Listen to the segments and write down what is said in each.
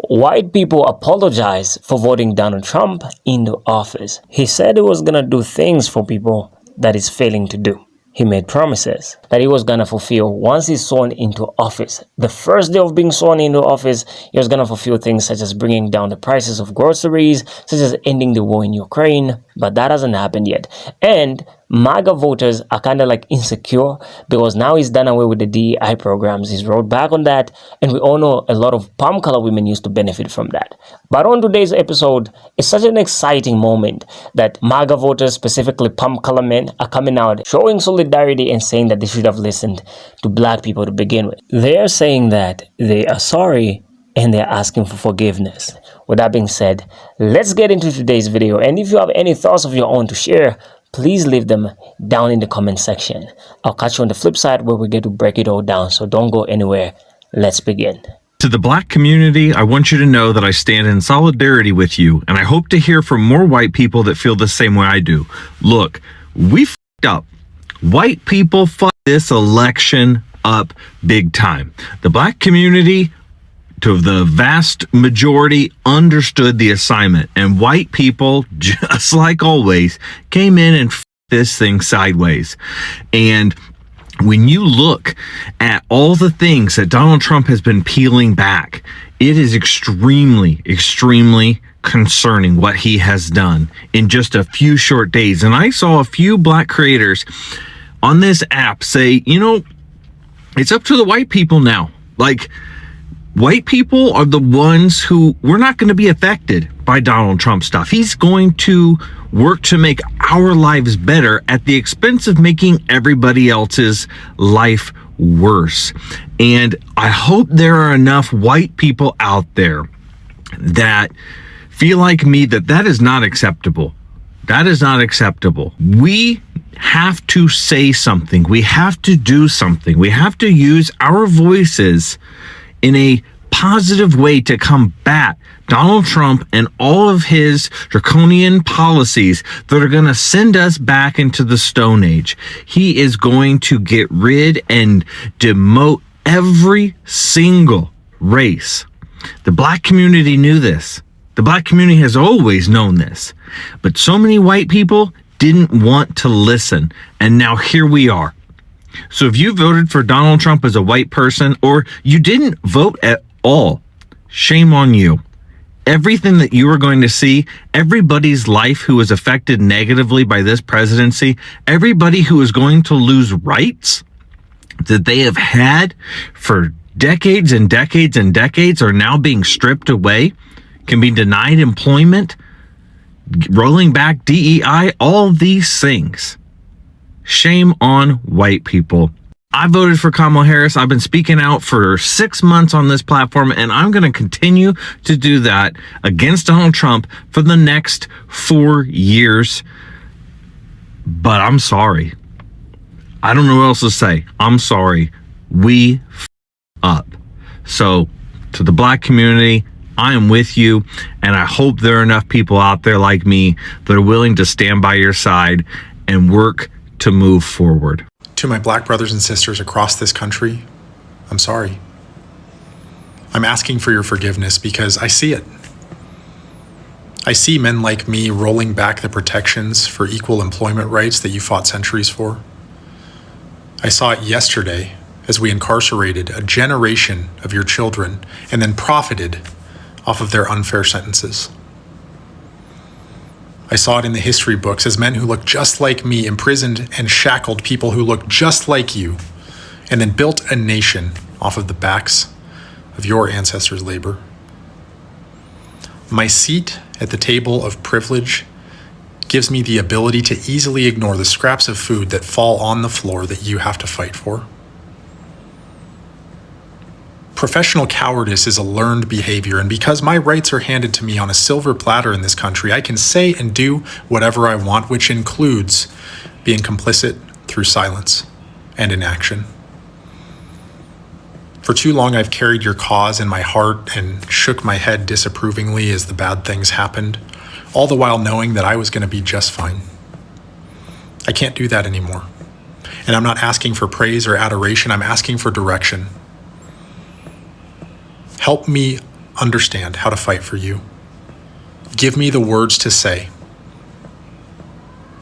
white people apologized for voting Donald Trump into office. He said he was going to do things for people that he's failing to do. He made promises that he was going to fulfill once he's sworn into office. The first day of being sworn into office, he was going to fulfill things such as bringing down the prices of groceries, such as ending the war in Ukraine, but that hasn't happened yet. And MAGA voters are kind of like insecure because now he's done away with the DEI programs. He's rolled back on that, and we all know a lot of palm color women used to benefit from that. But on today's episode, it's such an exciting moment that MAGA voters, specifically palm color men, are coming out showing solidarity and saying that they should have listened to black people to begin with. They are saying that they are sorry and they're asking for forgiveness. With that being said, let's get into today's video. And if you have any thoughts of your own to share, please leave them down in the comment section. I'll catch you on the flip side where we get to break it all down. So don't go anywhere. Let's begin. To the black community, I want you to know that I stand in solidarity with you, and I hope to hear from more white people that feel the same way I do. Look, we f***ed up. White people fucked this election up big time. The black community, to the vast majority, understood the assignment, and white people, just like always, came in and this thing sideways. And when you look at all the things that Donald Trump has been peeling back, it is extremely, extremely concerning what he has done in just a few short days. And I saw a few black creators on this app say, you know, it's up to the white people now. Like, white people are the ones who, we're not going to be affected by Donald Trump stuff. He's going to work to make our lives better at the expense of making everybody else's life worse. And I hope there are enough white people out there that feel like me that that is not acceptable. That is not acceptable. We have to say something. We have to do something. We have to use our voices in a positive way to combat Donald Trump and all of his draconian policies that are going to send us back into the Stone Age. He is going to get rid and demote every single race. The black community knew this. The black community has always known this. But so many white people didn't want to listen. And now here we are. So if you voted for Donald Trump as a white person, or you didn't vote at all, shame on you. Everything that you are going to see, everybody's life who is affected negatively by this presidency, everybody who is going to lose rights that they have had for decades and decades and decades are now being stripped away, can be denied employment, rolling back DEI, all these things. Shame on white people. I voted for Kamala Harris. I've been speaking out for 6 months on this platform, and I'm going to continue to do that against Donald Trump for the next 4 years. But I'm sorry. I don't know what else to say. I'm sorry. We up. So to the black community, I am with you, and I hope there are enough people out there like me that are willing to stand by your side and work to move forward. To my black brothers and sisters across this country, I'm sorry. I'm asking for your forgiveness because I see it. I see men like me rolling back the protections for equal employment rights that you fought centuries for. I saw it yesterday as we incarcerated a generation of your children and then profited off of their unfair sentences. I saw it in the history books as men who look just like me imprisoned and shackled people who look just like you, and then built a nation off of the backs of your ancestors' labor. My seat at the table of privilege gives me the ability to easily ignore the scraps of food that fall on the floor that you have to fight for. Professional cowardice is a learned behavior, and because my rights are handed to me on a silver platter in this country, I can say and do whatever I want, which includes being complicit through silence and inaction. For too long, I've carried your cause in my heart and shook my head disapprovingly as the bad things happened, all the while knowing that I was going to be just fine. I can't do that anymore. And I'm not asking for praise or adoration, I'm asking for direction. Help me understand how to fight for you. Give me the words to say.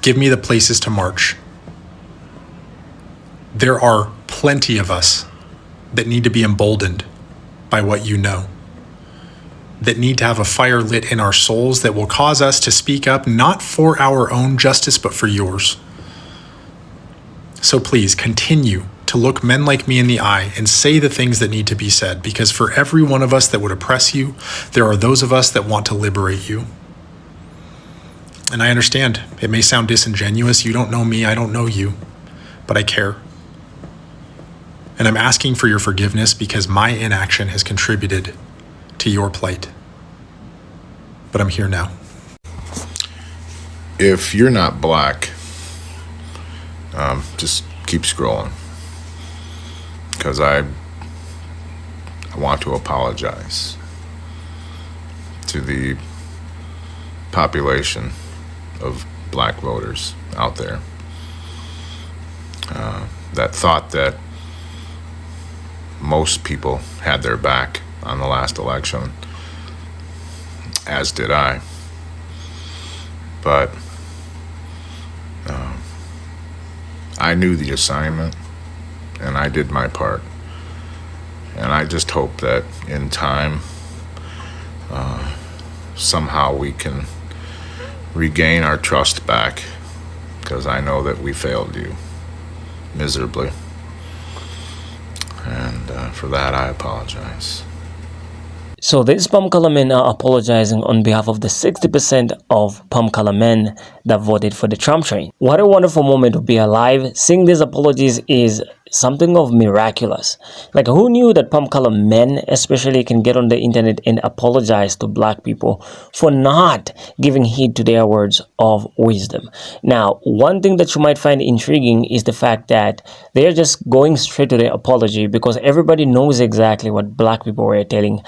Give me the places to march. There are plenty of us that need to be emboldened by what you know, that need to have a fire lit in our souls that will cause us to speak up, not for our own justice, but for yours. So please continue to look men like me in the eye and say the things that need to be said, because for every one of us that would oppress you, there are those of us that want to liberate you. And I understand it may sound disingenuous. You don't know me, I don't know you, but I care. And I'm asking for your forgiveness because my inaction has contributed to your plight. But I'm here now. If you're not black, just keep scrolling, because I want to apologize to the population of black voters out there that thought that most people had their back on the last election, as did I. But I knew the assignment, and I did my part. And I just hope that in time, somehow we can regain our trust back, because I know that we failed you miserably. And for that, I apologize. So these palm color men are apologizing on behalf of the 60% of palm color men that voted for the Trump train. What a wonderful moment to be alive. Seeing these apologies is something of miraculous. Like, who knew that palm color men especially can get on the internet and apologize to black people for not giving heed to their words of wisdom? Now, one thing that you might find intriguing is the fact that they're just going straight to the apology because everybody knows exactly what black people were telling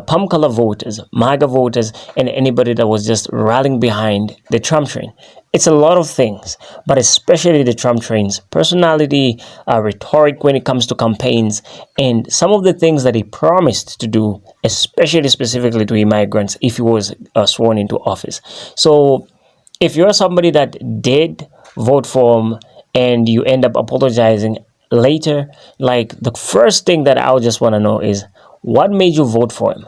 palm color voters, MAGA voters, and anybody that was just rallying behind the Trump train. It's a lot of things, but especially the Trump train's personality, rhetoric when it comes to campaigns, and some of the things that he promised to do, especially specifically to immigrants if he was sworn into office. So if you're somebody that did vote for him and you end up apologizing later, like, the first thing that I would just want to know is, what made you vote for him?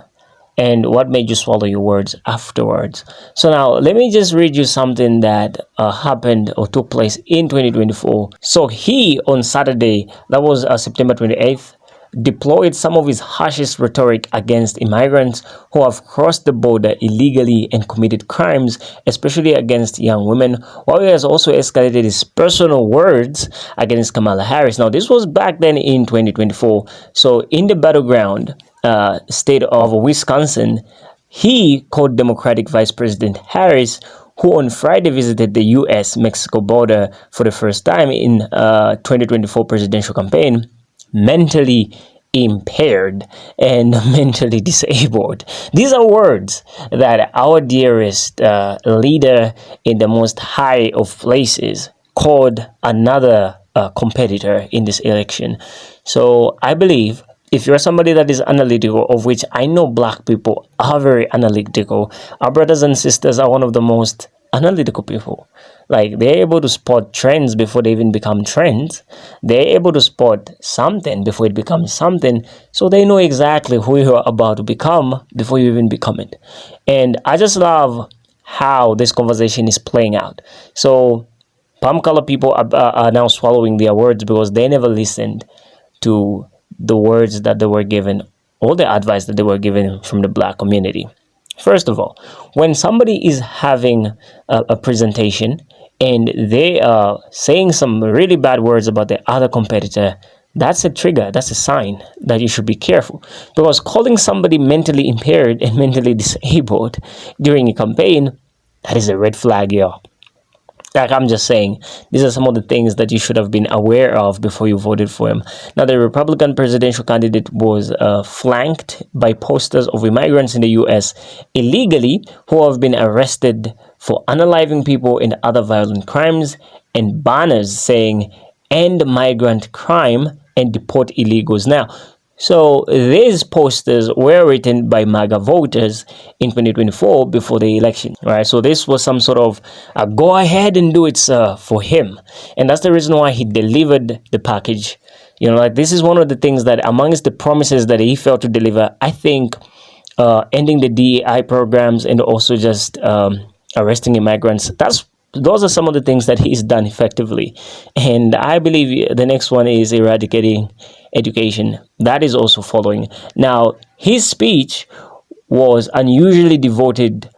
And what made you swallow your words afterwards? So now, let me just read you something that happened or took place in 2024. So he, on Saturday, that was September 28th, deployed some of his harshest rhetoric against immigrants who have crossed the border illegally and committed crimes, especially against young women, while he has also escalated his personal words against Kamala Harris. Now, this was back then in 2024. So in the battleground state of Wisconsin, he called Democratic Vice President Harris, who on Friday visited the U.S.-Mexico border for the first time in 2024 presidential campaign, mentally impaired and mentally disabled. These are words that our dearest leader in the most high of places called another competitor in this election. So I believe if you're somebody that is analytical, of which I know black people are very analytical, our brothers and sisters are one of the most analytical people. Like, they're able to spot trends before they even become trends. They're able to spot something before it becomes something. So they know exactly who you're about to become before you even become it. And I just love how this conversation is playing out. So palm color people are now swallowing their words because they never listened to the words that they were given or the advice that they were given from the black community. First of all, when somebody is having a presentation and they are saying some really bad words about the other competitor, that's a trigger, that's a sign that you should be careful. Because calling somebody mentally impaired and mentally disabled during a campaign, that is a red flag, yo. Like, I'm just saying, these are some of the things that you should have been aware of before you voted for him. Now, the Republican presidential candidate was flanked by posters of immigrants in the U.S. illegally who have been arrested for unaliving people and other violent crimes, and banners saying, "End migrant crime and deport illegals." Now, So these posters were written by MAGA voters in 2024 before the election, right? So this was some sort of go ahead and do it, sir, for him. And that's the reason why he delivered the package. You know, like this is one of the things that amongst the promises that he failed to deliver, I think ending the DEI programs and also just arresting immigrants, those are some of the things that he's done effectively. And I believe the next one is eradicating education. That is also following. Now, his speech was unusually devoted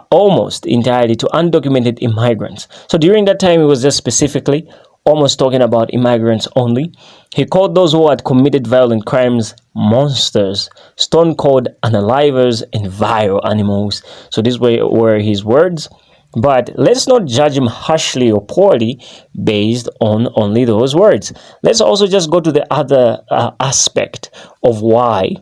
almost entirely to undocumented immigrants. So during that time, it was just specifically almost talking about immigrants only. He called those who had committed violent crimes monsters, stone cold unalivers, and vile animals. So these were his words. But let's not judge him harshly or poorly based on only those words. Let's also just go to the other aspect of why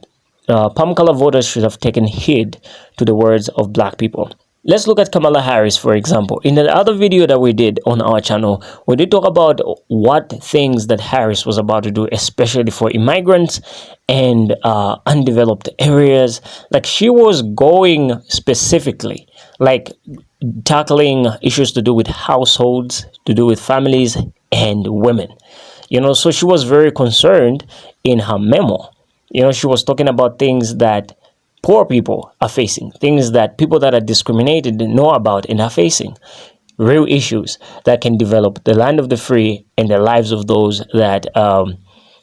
palm color voters should have taken heed to the words of black people. Let's look at Kamala Harris, for example. In the other video that we did on our channel, we did talk about what things that Harris was about to do, especially for immigrants and undeveloped areas. Like she was going specifically, like tackling issues to do with households, to do with families and women. You know, so she was very concerned in her memo. You know, she was talking about things that poor people are facing, things that people that are discriminated know about and are facing, real issues that can develop the land of the free and the lives of those that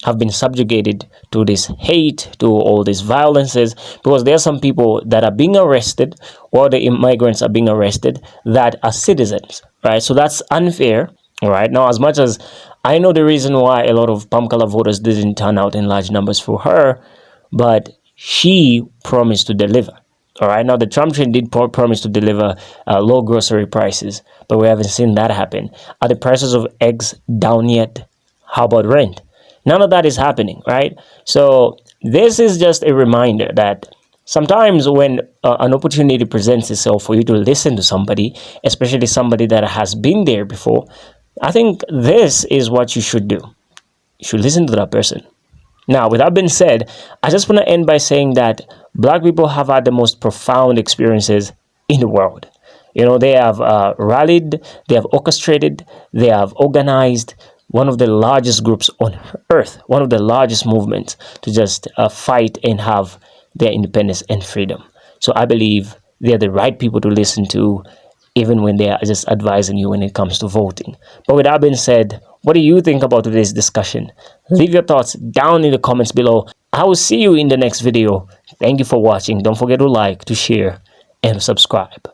have been subjugated to this hate, to all these violences, because there are some people that are being arrested, or the immigrants are being arrested, that are citizens, right? So that's unfair, all right? Now, as much as I know the reason why a lot of palm color voters didn't turn out in large numbers for her, but she promised to deliver. All right. Now, the Trump train did promise to deliver low grocery prices, but we haven't seen that happen. Are the prices of eggs down yet? How about rent? None of that is happening, right? So this is just a reminder that sometimes when an opportunity presents itself for you to listen to somebody, especially somebody that has been there before, I think this is what you should do. You should listen to that person. Now, with that being said, I just want to end by saying that black people have had the most profound experiences in the world. You know, they have rallied, they have orchestrated, they have organized one of the largest groups on earth, one of the largest movements to just fight and have their independence and freedom. So I believe they're the right people to listen to, even when they are just advising you when it comes to voting. But with that being said, what do you think about today's discussion? Leave your thoughts down in the comments below. I will see you in the next video. Thank you for watching. Don't forget to like, to share, and subscribe.